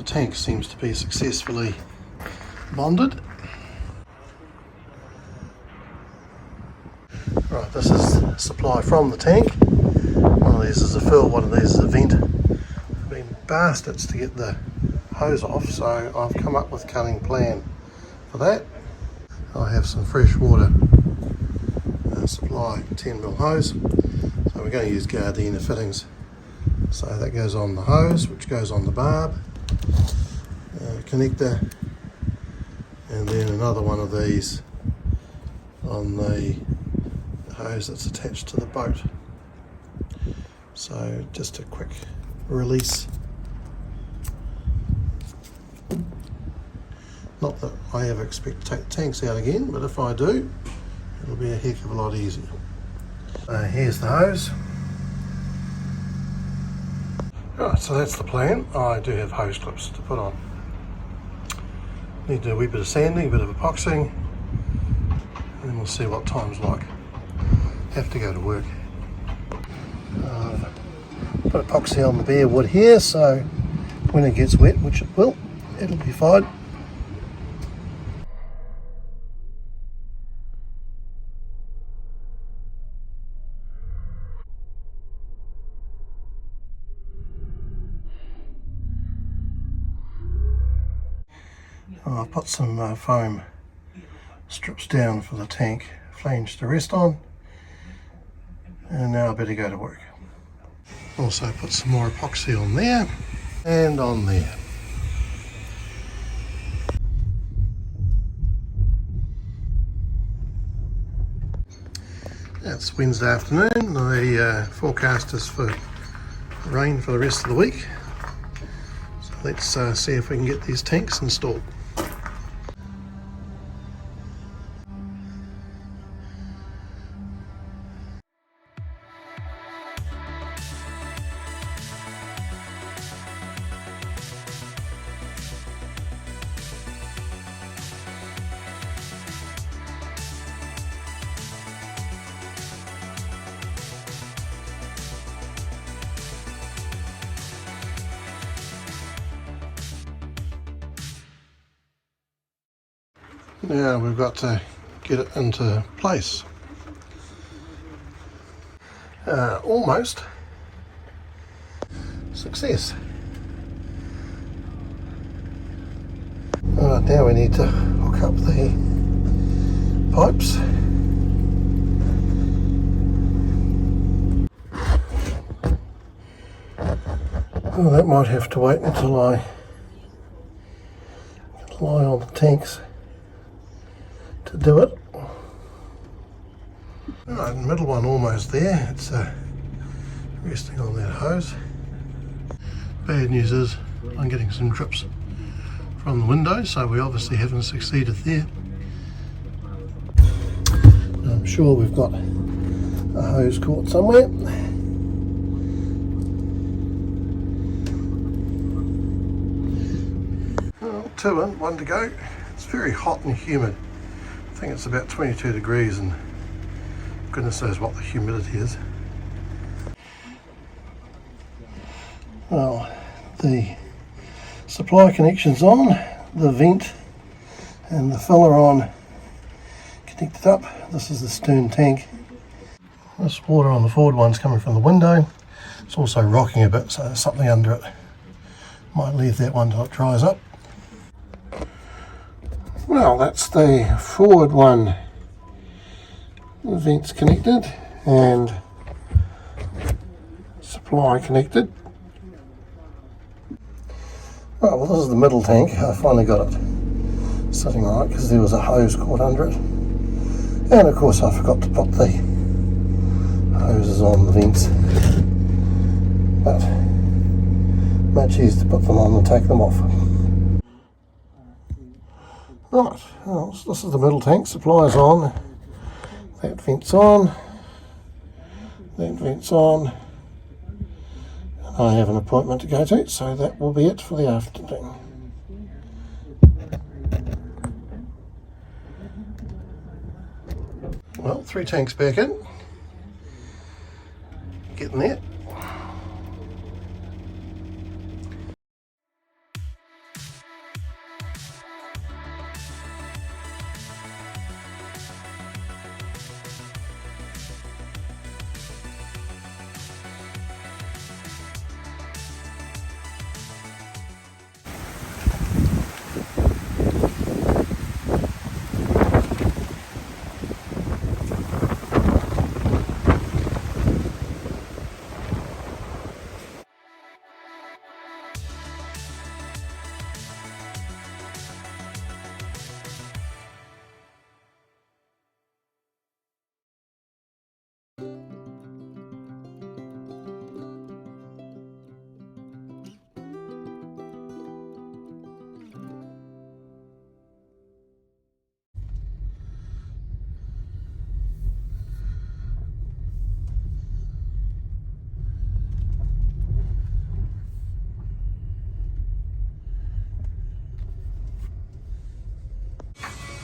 tank seems to be successfully bonded. Right, this is supply from the tank. One of these is a fill, one of these is a vent. I've been bastards to get the hose off, so I've come up with a cunning plan for that. I have some fresh water supply 10mm hose, so we're going to use Gardena fittings. So that goes on the hose, which goes on the barb connector, and then another one of these on the hose that's attached to the boat. So just a quick release. Not that I ever expect to take the tanks out again, but if I do, it'll be a heck of a lot easier. Here's the hose. Right, so that's the plan. I do have hose clips to put on. Need to do a wee bit of sanding, a bit of epoxying, and then we'll see what time's like. Have to go to work. Put epoxy on the bare wood here, so when it gets wet, which it will, it'll be fine. I've put some foam strips down for the tank flange to rest on, and now I better go to work. Also put some more epoxy on there and on there. It's Wednesday afternoon. The forecast is for rain for the rest of the week. So let's see if we can get these tanks installed. Now we've got to get it into place. Almost success. Alright, now we need to hook up the pipes. Well, that might have to wait until I lie on the tanks to do it. Alright, middle one almost there. It's resting on that hose. Bad news is I'm getting some drips from the window, so we obviously haven't succeeded there. I'm sure we've got a hose caught somewhere. Well, 2 in, 1 to go. It's very hot and humid. I think it's about 22 degrees, and goodness knows what the humidity is. Well, the supply connection's on, the vent and the filler on, connected up. This is the stern tank. This water on the forward one's coming from the window. It's also rocking a bit, so there's something under it. Might leave that one till it dries up. Well, that's the forward one. The vent's connected and supply connected. Right, well, this is the middle tank. I finally got it sitting right because there was a hose caught under it. And of course I forgot to put the hoses on the vents. But much easier to put them on than take them off. Right, well, so this is the middle tank, supply's on, that vent's on, that vent's on, and I have an appointment to go to, so that will be it for the afternoon. Well, 3 tanks back in, getting there.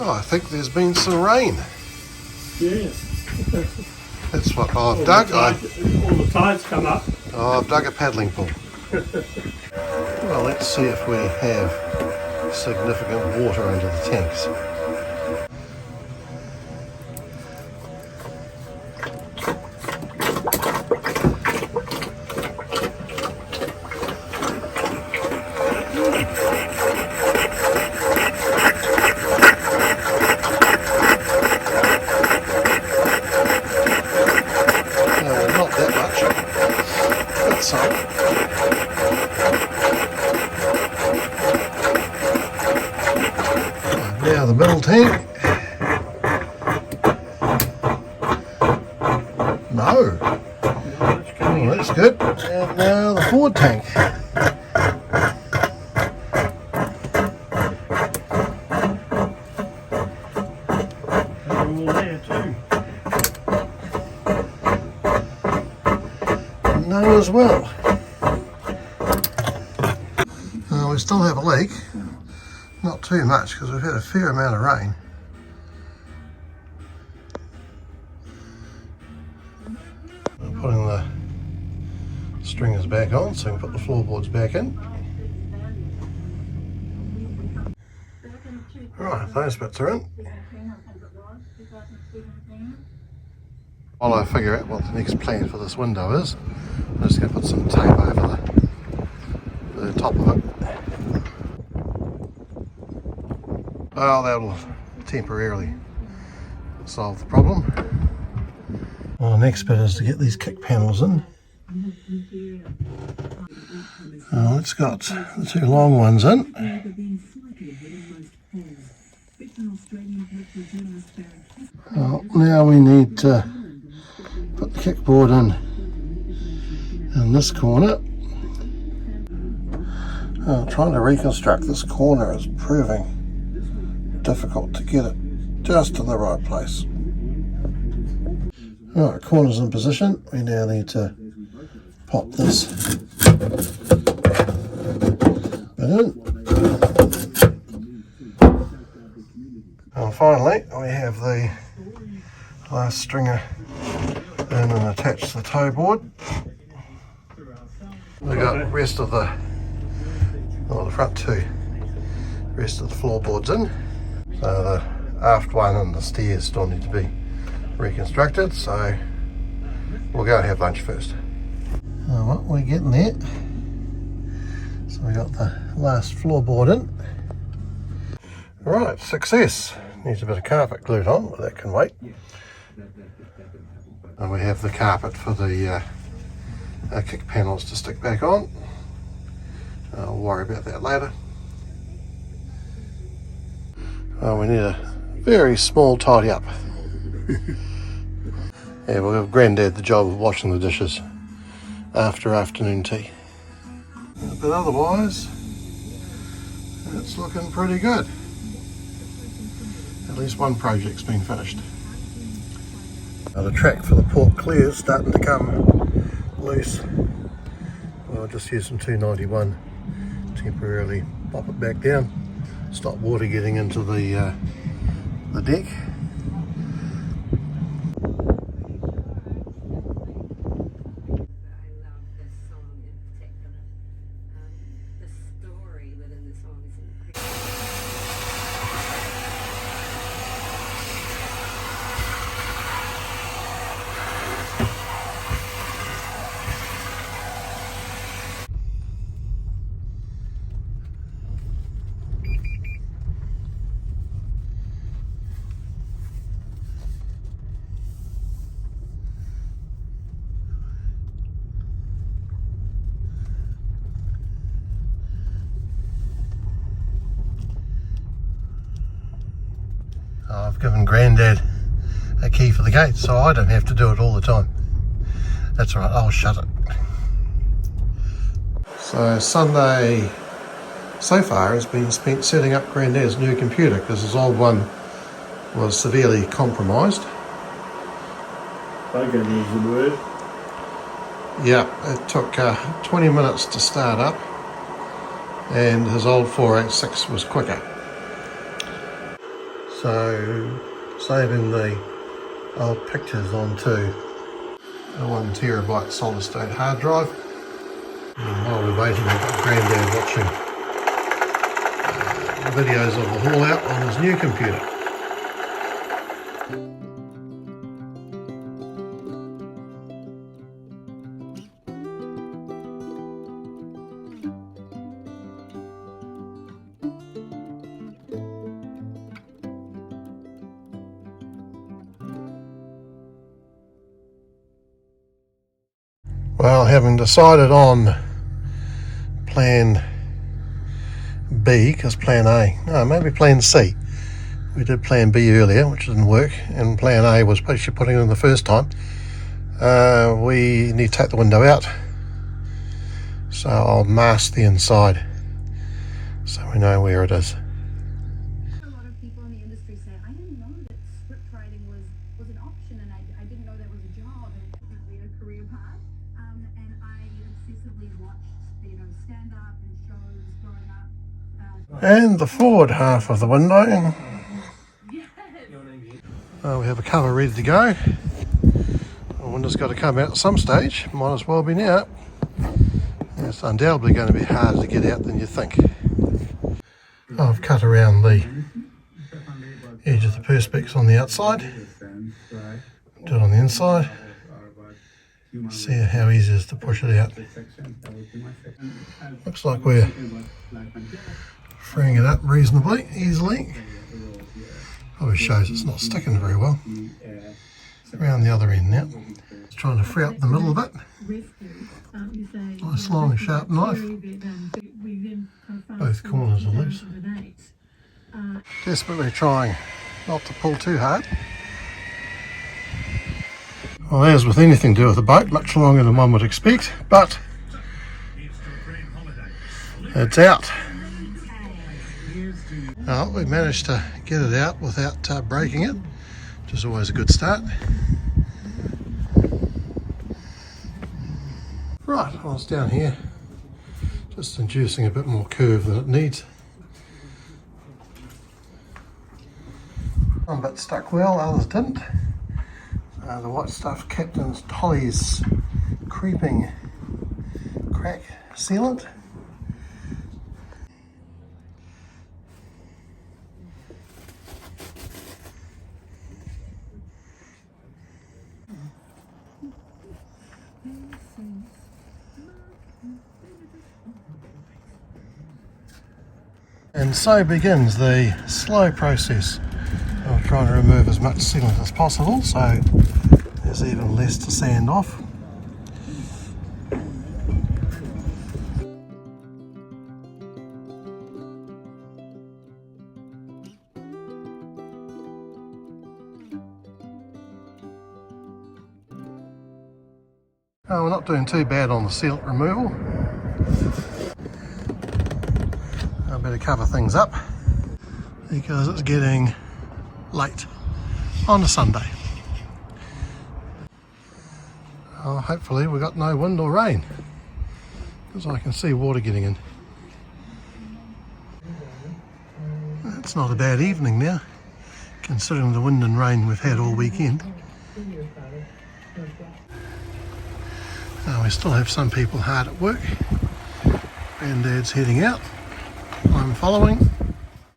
Oh, I think there's been some rain. Yes. That's what I've dug. All the tides come up. I've dug a paddling pool. Well, let's see if we have significant water under the tanks. Not that much, but some. Now the middle tank. No. Oh, that's good. And now the forward tank. They're all there too. No as well. We still have a leak. Not too much because we've had a fair amount of rain. I'm putting the stringers back on so we can put the floorboards back in. Right, those bits are in. While I figure out what the next plan for this window is, I'm just going to put some tape over the top of it. Well, that'll temporarily solve the problem. Well, the next bit is to get these kick panels in. It's got the two long ones in. Well, now we need to put the kickboard in this corner. Trying to reconstruct this corner is proving difficult to get it just in the right place. Alright, corner's in position. We now need to pop this bit in. And finally, we have the last stringer in and attached to the toe board. We've got the rest of the front two, rest of the floorboards in. So the aft one and the stairs still need to be reconstructed, so we'll go and have lunch first. Well, we're getting there. So we got the last floorboard in. Right, success. Needs a bit of carpet glued on, but that can wait. And we have the carpet for the kick panels to stick back on. I'll worry about that later. We need a very small tidy up. Yeah, we'll give Grandad the job of washing the dishes after afternoon tea. But otherwise, it's looking pretty good. At least one project's been finished. Now the track for the port clear is starting to come loose. I'll just use some 291, temporarily pop it back down, stop water getting into the deck. I've given Grandad a key for the gate, so I don't have to do it all the time. That's all right, I'll shut it. So Sunday so far has been spent setting up Grandad's new computer because his old one was severely compromised. Bugger is the word. Yeah, it took 20 minutes to start up, and his old 486 was quicker. So saving the old pictures onto a 1 terabyte solid state hard drive. And while we're waiting, we've got Granddad watching videos of the haul out on his new computer. Well, having decided on plan B, because plan A, no, maybe plan C. We did plan B earlier, which didn't work, and plan A was basically putting it in the first time. We need to take the window out, so I'll mask the inside so we know where it is. A lot of people in the industry say, I didn't know that script writing was an option, and I didn't know that was a job and definitely a career path. And I obsessively watched, stand-up and shows growing up. And the forward half of the window. We have a cover ready to go. The window's got to come out at some stage. Might as well be now. It's undoubtedly going to be harder to get out than you think. I've cut around the edge of the perspex on the outside. Do it on the inside. See how easy it is to push it out. Looks like we're freeing it up reasonably easily. Probably shows it's not sticking very well. Around the other end now. Just trying to free up the middle of it. Nice long sharp knife. Both corners are loose. Desperately trying not to pull too hard. Well, as with anything to do with a boat, much longer than one would expect, but it's out. Well, we managed to get it out without breaking it, which is always a good start. Right, well, it's down here, just inducing a bit more curve than it needs. Some bits stuck well, others didn't. The white stuff Captain's Tolly's creeping crack sealant. And so begins the slow process of trying to remove as much sealant as possible, so there's even less to sand off. We're not doing too bad on the sealant removal. I better cover things up because it's getting late on a Sunday. Hopefully we've got no wind or rain, because I can see water getting in. It's not a bad evening now, considering the wind and rain we've had all weekend. We still have some people hard at work. Granddad's heading out. I'm following.